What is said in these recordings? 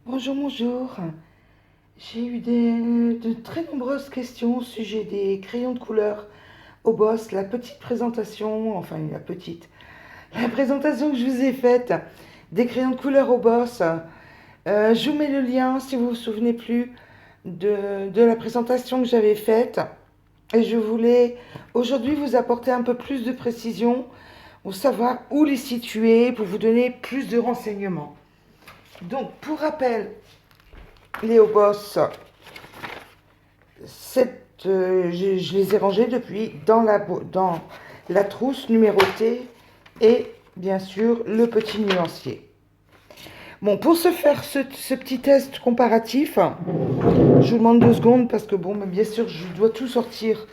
Bonjour, bonjour. J'ai eu de très nombreuses questions au sujet des crayons de couleur au boss, la petite présentation, enfin la présentation que je vous ai faite des crayons de couleur au boss. Je vous mets le lien si vous vous souvenez plus de la présentation que j'avais faite. Et je voulais aujourd'hui vous apporter un peu plus de précision pour savoir où les situer, pour vous donner plus de renseignements. Donc, pour rappel, les Boss, je les ai rangés depuis dans la trousse numérotée et bien sûr le petit nuancier. Bon, pour se faire ce petit test comparatif, je vous demande 2 secondes parce que bon, mais bien sûr, je dois tout sortir.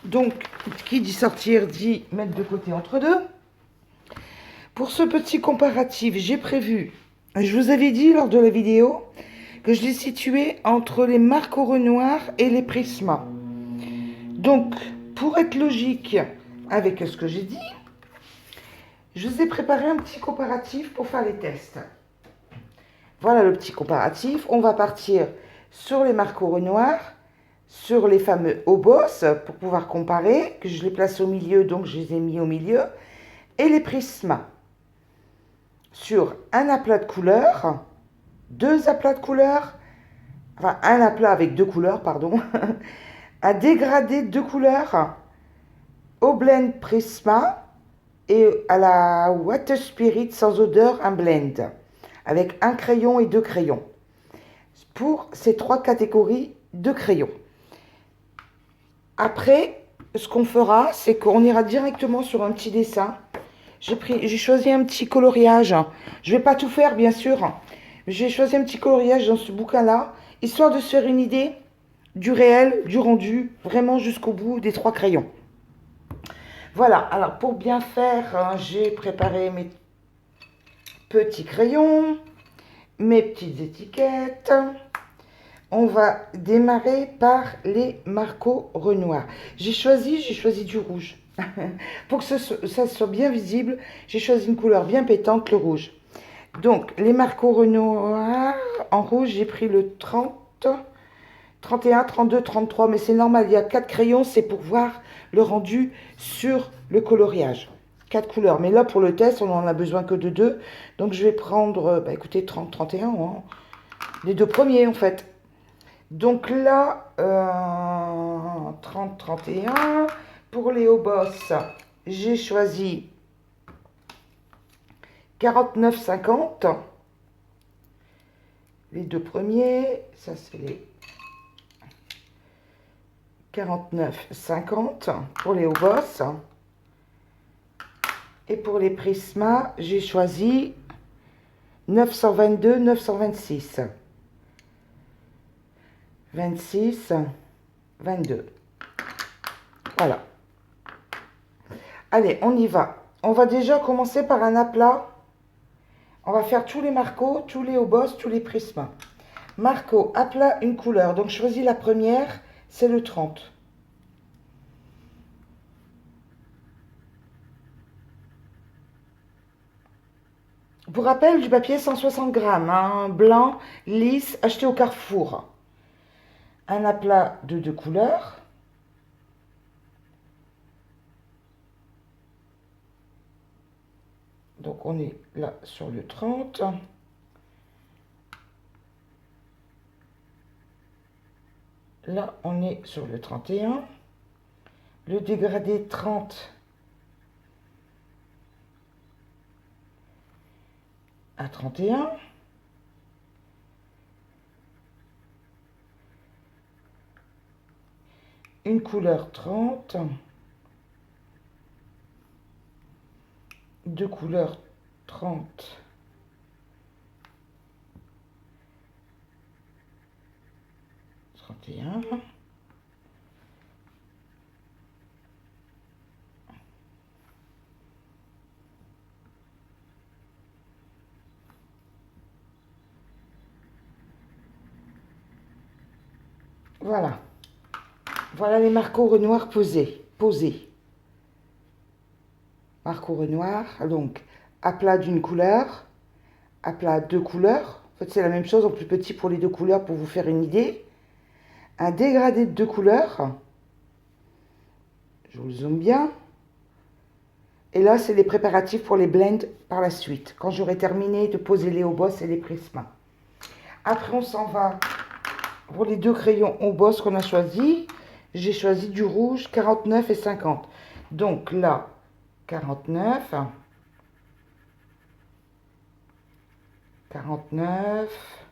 Donc, qui dit sortir dit mettre de côté entre deux. Pour ce petit comparatif, j'ai prévu, je vous avais dit lors de la vidéo, que je les situais entre les Marco Renoir et les Prisma. Donc, pour être logique avec ce que j'ai dit, je vous ai préparé un petit comparatif pour faire les tests. Voilà le petit comparatif. On va partir sur les Marco Renoir, sur les fameux Obos pour pouvoir comparer, que je les place au milieu, donc je les ai mis au milieu, et les Prisma. Sur un aplat de couleurs, 2 aplats de couleurs, enfin un aplat avec 2 couleurs, pardon, un dégradé de 2 couleurs au blend Prisma et à la Water Spirit sans odeur, un blend avec un crayon et 2 crayons pour ces 3 catégories de crayons. Après, ce qu'on fera, c'est qu'on ira directement sur un petit dessin. J'ai choisi un petit coloriage. Je ne vais pas tout faire, bien sûr. J'ai choisi un petit coloriage dans ce bouquin-là, histoire de se faire une idée du réel, du rendu, vraiment jusqu'au bout des 3 crayons. Voilà, alors pour bien faire, j'ai préparé mes petits crayons, mes petites étiquettes. On va démarrer par les Marco Renoir. J'ai choisi du rouge. Pour que ça soit bien visible, j'ai choisi une couleur bien pétante, le rouge. Donc, les Marco Renoir, en rouge, j'ai pris le 30, 31, 32, 33, mais c'est normal, il y a 4 crayons, c'est pour voir le rendu sur le coloriage. 4 couleurs, mais là, pour le test, on n'en a besoin que de 2. Donc, je vais prendre, écoutez, 30, 31, hein, les 2 premiers, en fait. Donc là, 30, 31. Pour les hauts boss, j'ai choisi 49, 50. Les 2 premiers, ça c'est les 49, 50 pour les hauts boss. Et pour les prismas, j'ai choisi 922, 926. 26, 22. Voilà. Allez, on y va. On va déjà commencer par un aplat. On va faire tous les Marco, tous les Obos, tous les Prisma. Marco, aplat, une couleur. Donc, je choisis la première, c'est le 30. Pour rappel, du papier 160 grammes, hein, blanc, lisse, acheté au Carrefour. Un aplat de 2 couleurs. Donc, on est là sur le 30. Là, on est sur le 31. Le dégradé 30 à 31. Une couleur 30. 2 couleurs 30. 31. Voilà. Voilà les Marco Renoir posés. Marco Renoir, donc aplat d'une couleur, aplat 2 couleurs, fait, c'est la même chose en plus petit pour les deux couleurs pour vous faire une idée. Un dégradé de deux couleurs. Je vous le zoome bien. Et là, c'est les préparatifs pour les blends par la suite, quand j'aurai terminé de poser les hauts boss et les prismas. Après, on s'en va pour les deux crayons hauts boss qu'on a choisi. J'ai choisi du rouge 49 et 50. Donc là, 49, 49,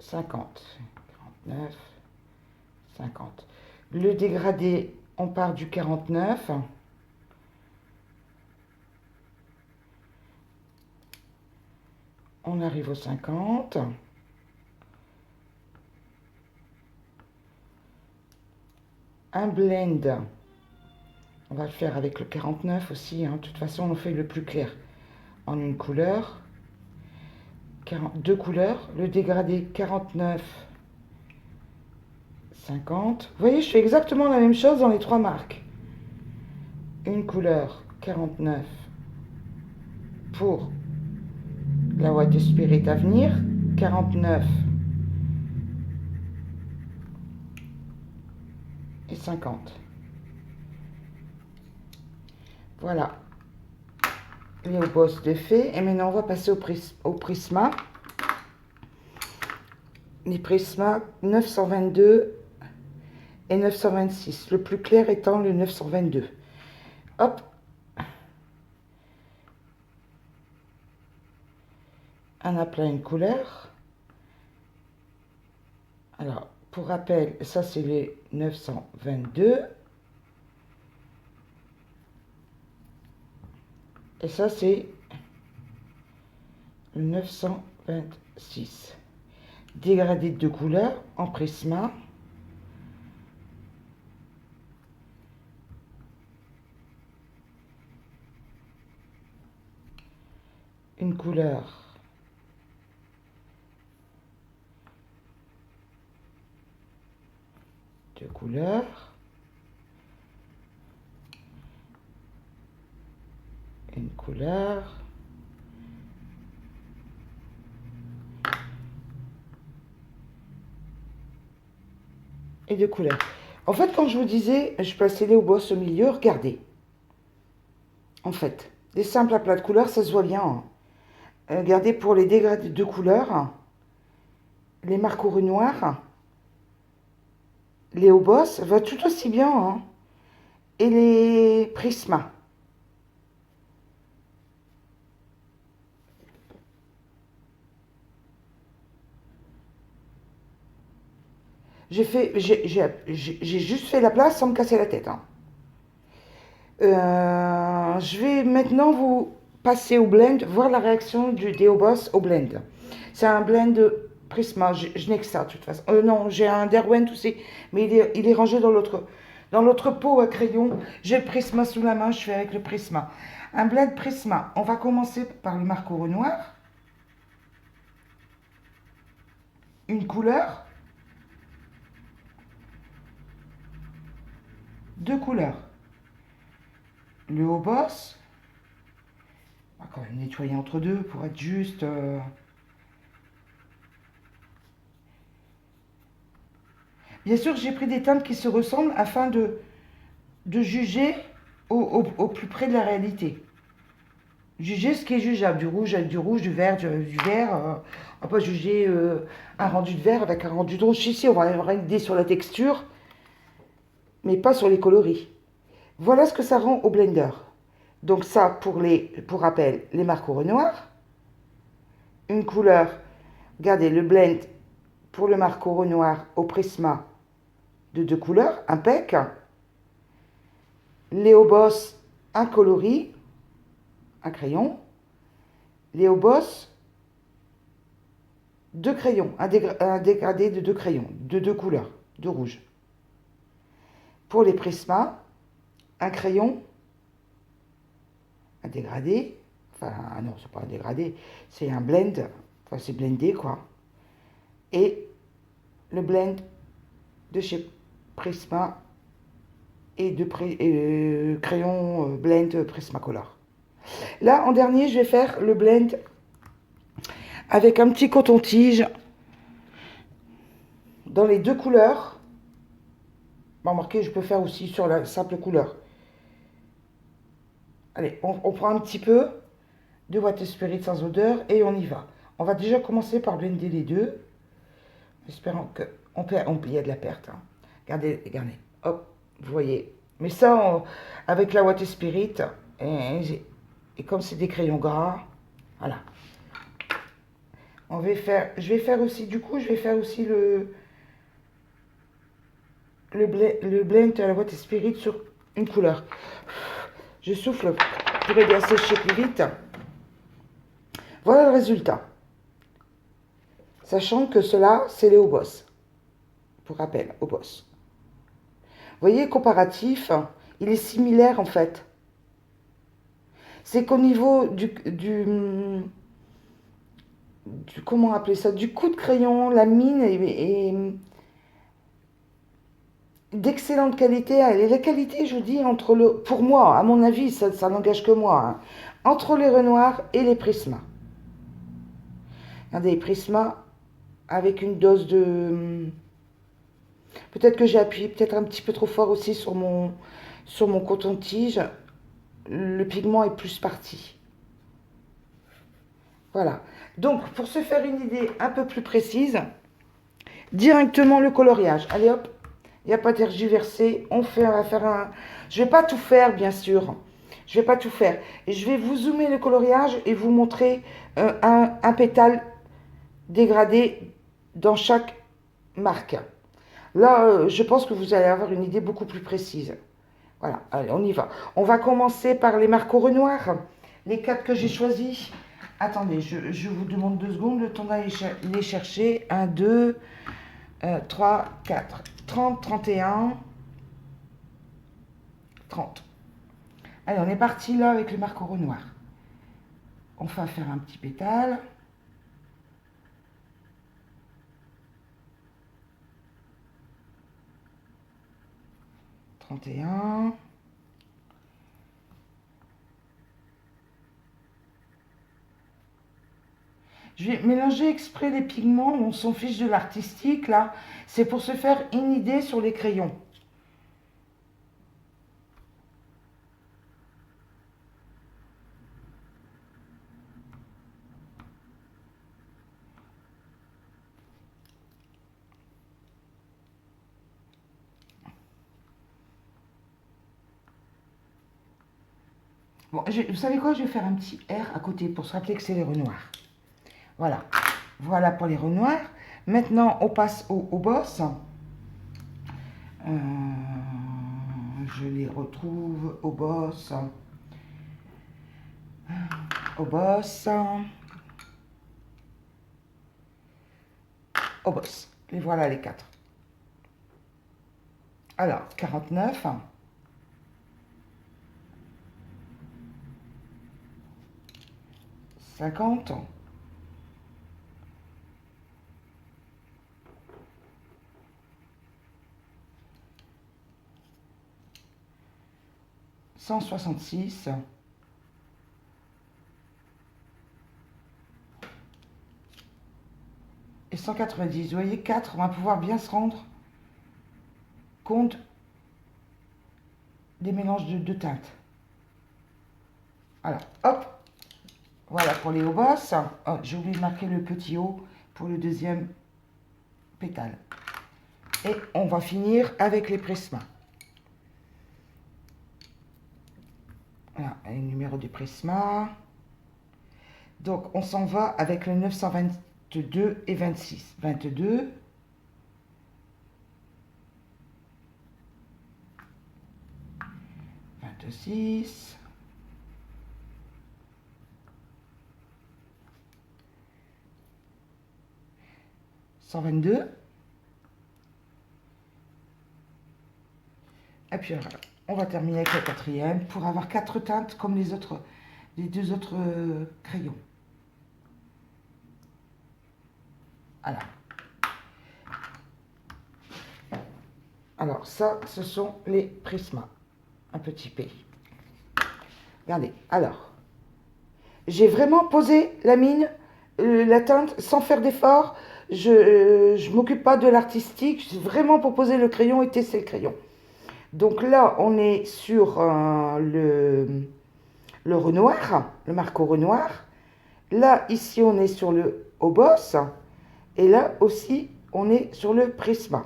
50, 49, 50. Le dégradé, on part du 49. On arrive au 50. Un blend. On va le faire avec le 49 aussi. Hein. De toute façon, on fait le plus clair. En une couleur. Deux couleurs. Le dégradé 49, 50. Vous voyez, je fais exactement la même chose dans les trois marques. Une couleur 49 pour la White Spirit à venir. 49 et 50. Voilà. Les hauts boss de fait. Et maintenant, on va passer au prisma. Les prismas 922 et 926. Le plus clair étant le 922. Hop. Un aplat, une couleur. Alors, pour rappel, ça c'est les 922. Et ça c'est le 926. Dégradé de deux couleurs en prisma. Une couleur. Deux couleurs. Une couleur. Et deux couleurs. En fait, quand je vous disais, je plaçais les hauts boss au milieu, regardez. En fait, des simples aplats de couleurs, ça se voit bien. Hein. Regardez pour les dégradés de couleurs, les marqueurs noirs, les hauts boss, va tout aussi bien. Hein. Et les prismas. J'ai juste fait la place sans me casser la tête. Hein. Je vais maintenant vous passer au blend, voir la réaction des hauts boss au blend. C'est un blend Prisma, je n'ai que ça de toute façon. Non, j'ai un Derwent aussi, mais il est rangé dans l'autre pot à crayon. J'ai le Prisma sous la main, je fais avec le Prisma. Un blend Prisma, on va commencer par le marqueur noir. Une couleur. Deux couleurs. Le haut boss. On va quand même nettoyer entre deux pour être juste... Bien sûr, j'ai pris des teintes qui se ressemblent afin de juger au plus près de la réalité. Juger ce qui est jugeable. Du rouge avec du rouge, du vert, du vert. On va pas juger un rendu de vert avec un rendu de rouge. Ici, on va avoir une idée sur la texture, mais pas sur les coloris. Voilà ce que ça rend au blender. Donc ça, pour rappel, les marqueurs noirs. Une couleur. Regardez, le blend pour le marqueur noir au Prisma de deux couleurs, impec. Les hauts boss, un coloris, un crayon. Les hauts boss, deux crayons, un dégradé de deux crayons, de deux couleurs, de rouge. Pour les prismas, un crayon, un dégradé, enfin non, c'est pas un dégradé, c'est un blend, enfin c'est blendé quoi. Et le blend de chez Prisma et de crayon blend Prismacolor. Là, en dernier, je vais faire le blend avec un petit coton-tige dans les deux couleurs. Bon, remarquez, je peux faire aussi sur la simple couleur. Allez, on prend un petit peu de Water Spirit sans odeur et on y va. On va déjà commencer par blender les deux, espérant que il y a de la perte. Hein. Regardez, regardez, hop, vous voyez. Mais ça, avec la Water Spirit, et comme c'est des crayons gras, voilà. Je vais faire aussi, du coup, je vais faire aussi le blend à la Water Spirit sur une couleur. Je souffle pour aider à sécher plus vite. Voilà le résultat. Sachant que cela, c'est les Obos. Pour rappel, Obos. Vous voyez, comparatif, il est similaire en fait. C'est qu'au niveau comment appeler ça, du coup de crayon, la mine est d'excellente qualité. Et la qualité, je vous dis, pour moi, à mon avis, ça n'engage que moi, hein, entre les Renoir et les Prisma. Regardez, les Prisma avec une dose de... Peut-être que j'ai appuyé peut-être un petit peu trop fort aussi sur mon coton-tige. Le pigment est plus parti. Voilà. Donc, pour se faire une idée un peu plus précise, directement le coloriage. Allez hop, il n'y a pas tergiversé. On va faire un... Je ne vais pas tout faire, bien sûr. Je ne vais pas tout faire. Et je vais vous zoomer le coloriage et vous montrer un pétale dégradé dans chaque marque. Là, je pense que vous allez avoir une idée beaucoup plus précise. Voilà, allez, on y va. On va commencer par les marques au Renoir. Les 4 que j'ai choisis. Attendez, je vous demande 2 secondes, le temps d'aller les chercher. 1, 2, 3, 4, 30, 31, 30. Allez, on est parti là avec le marque au Renoir. On va faire un petit pétale. Et un. Je vais mélanger exprès les pigments, on s'en fiche de l'artistique là. C'est pour se faire une idée sur les crayons. Bon, vous savez quoi, je vais faire un petit R à côté pour se rappeler que c'est les Renoirs. Voilà. Voilà pour les Renoirs. Maintenant, on passe au boss. Je les retrouve au boss. Au boss. Au boss. Et voilà les 4. Alors, 49. 50. 166. Et 190. Vous voyez, 4, on va pouvoir bien se rendre compte des mélanges de teintes. Alors, hop. Voilà pour les hauts boss. Oh, j'ai oublié de marquer le petit haut pour le deuxième pétale. Et on va finir avec les Prisma. Voilà, le numéro du Prisma. Donc, on s'en va avec le 922 et 26. 22. 26. 122. Et puis voilà, on va terminer avec la 4e pour avoir 4 teintes comme les 2 autres crayons. Voilà. Alors ça, ce sont les Prisma. Un petit P. Regardez, alors, j'ai vraiment posé la mine la teinte sans faire d'effort. Je ne m'occupe pas de l'artistique, c'est vraiment pour poser le crayon et tester le crayon. Donc là, on est sur le Renoir, le Marco Renoir. Là, ici, on est sur le Obos. Et là aussi, on est sur le Prisma.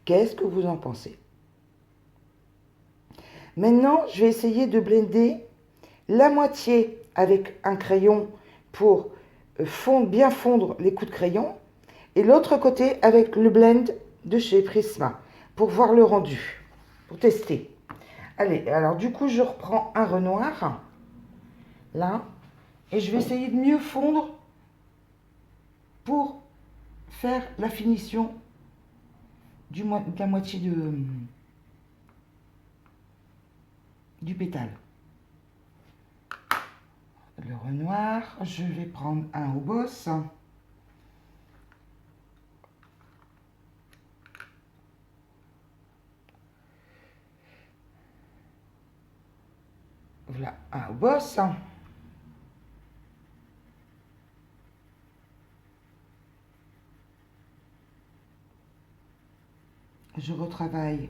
Qu'est-ce que vous en pensez? Maintenant, je vais essayer de blender la moitié avec un crayon pour bien fondre les coups de crayon. Et l'autre côté avec le blend de chez Prisma pour voir le rendu, pour tester. Allez, alors du coup, je reprends un Renoir, là, et je vais essayer de mieux fondre pour faire la finition de la moitié du pétale. Le Renoir, je vais prendre un Obos. Voilà, un Obos. Je retravaille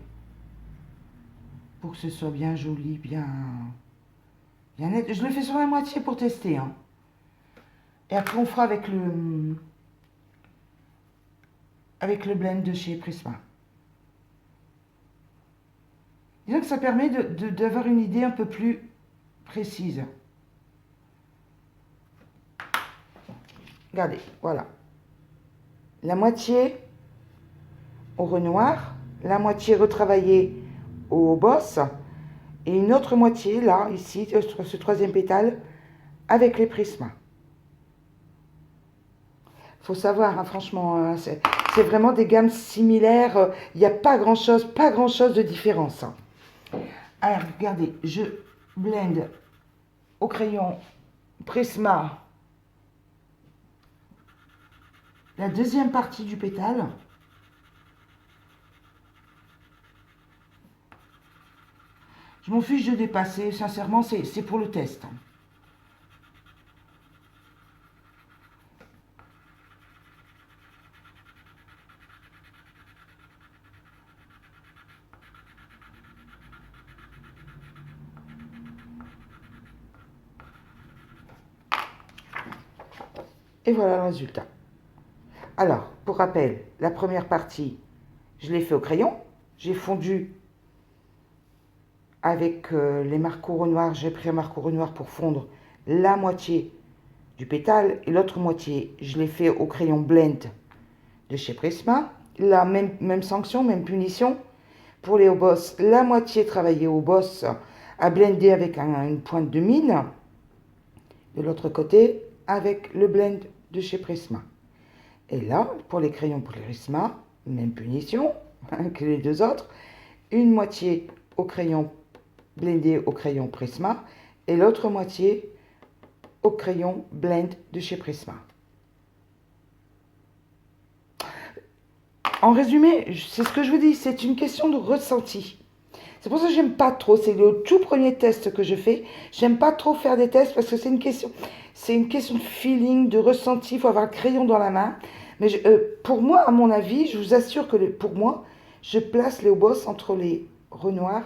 pour que ce soit bien joli, bien net. Je le fais sur la moitié pour tester. Hein. Et après, on fera avec blend de chez Prisma. Disons que ça permet d'avoir une idée un peu plus précise. Regardez, voilà. La moitié au Renoir, la moitié retravaillée au Boss, et une autre moitié, là, ici, sur ce troisième pétale, avec les prismas. Faut savoir, hein, franchement, c'est vraiment des gammes similaires. Il n'y a pas grand-chose de différence. Hein. Alors, regardez, je blende au crayon Prisma la deuxième partie du pétale. Je m'en fiche de dépasser, sincèrement, c'est pour le test. Et voilà le résultat. Alors, pour rappel, la première partie, je l'ai fait au crayon. J'ai fondu avec les marqueurs Renoir. J'ai pris un marqueur Renoir pour fondre la moitié du pétale. Et l'autre moitié, je l'ai fait au crayon Blend de chez Prisma. La même sanction, même punition. Pour les Obos, la moitié travaillée au boss à blender avec une pointe de mine. De l'autre côté, avec le blend de chez Prisma. Et là, pour les crayons pour les Prisma, même punition que les deux autres. Une moitié au crayon blendé au crayon Prisma et l'autre moitié au crayon blend de chez Prisma. En résumé, c'est ce que je vous dis, c'est une question de ressenti. C'est pour ça que j'aime pas trop, c'est le tout premier test que je fais. J'aime pas trop faire des tests parce que c'est une question de feeling, de ressenti. Il faut avoir le crayon dans la main. Mais pour moi, à mon avis, je vous assure que pour moi, je place les Obos entre les Renoirs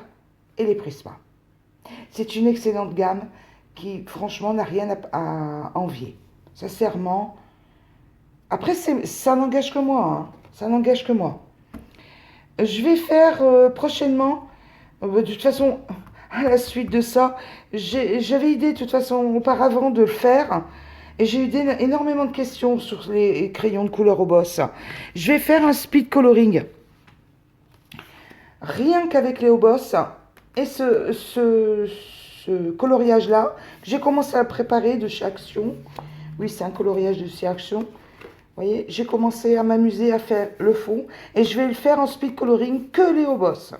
et les Prisma. C'est une excellente gamme qui, franchement, n'a rien à envier. Sincèrement. Après, ça n'engage que moi. Hein. Ça n'engage que moi. Je vais faire prochainement, de toute façon, à la suite de ça, j'avais idée de toute façon auparavant de le faire. Et j'ai eu énormément de questions sur les crayons de couleur au boss. Je vais faire un speed coloring. Rien qu'avec les Obos et ce coloriage-là, j'ai commencé à préparer de chez Action. Oui, c'est un coloriage de chez Action. Vous voyez, j'ai commencé à m'amuser à faire le fond. Et je vais le faire en speed coloring que les Obos.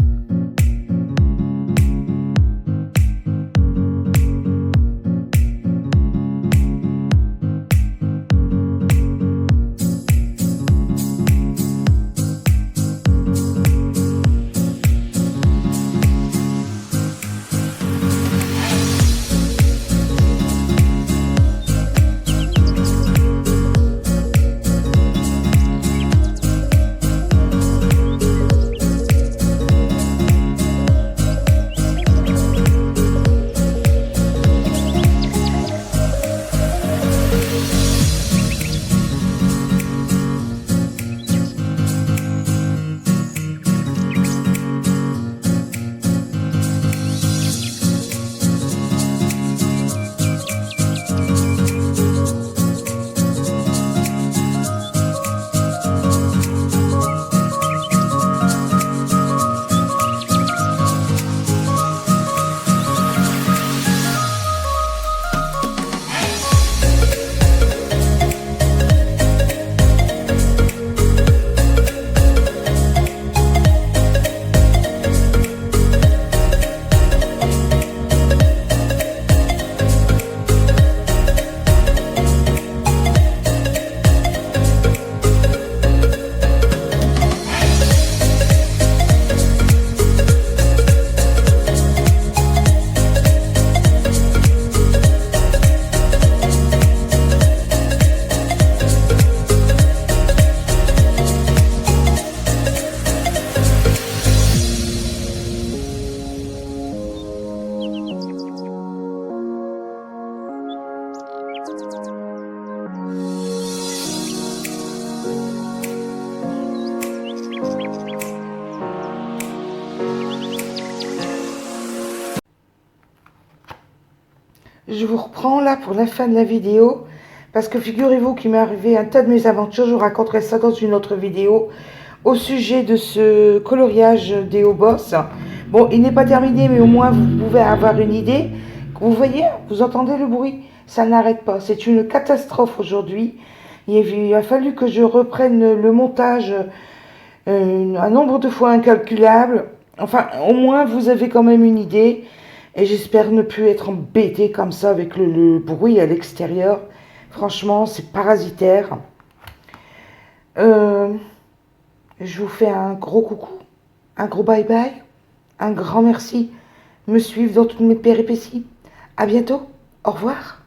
je vous reprends là pour la fin de la vidéo. Parce que figurez-vous qu'il m'est arrivé un tas de mésaventures. Je vous raconterai ça dans une autre vidéo. Au sujet de ce coloriage des hauts boss. Bon, il n'est pas terminé, mais au moins vous pouvez avoir une idée. Vous voyez, vous entendez le bruit? Ça n'arrête pas. C'est une catastrophe aujourd'hui. Il a fallu que je reprenne le montage un nombre de fois incalculable. Enfin, au moins vous avez quand même une idée. Et j'espère ne plus être embêté comme ça avec le bruit à l'extérieur. Franchement, c'est parasitaire. Euh, je vous fais un gros coucou, un gros bye bye, un grand merci. Me suivre dans toutes mes péripéties. À bientôt. Au revoir.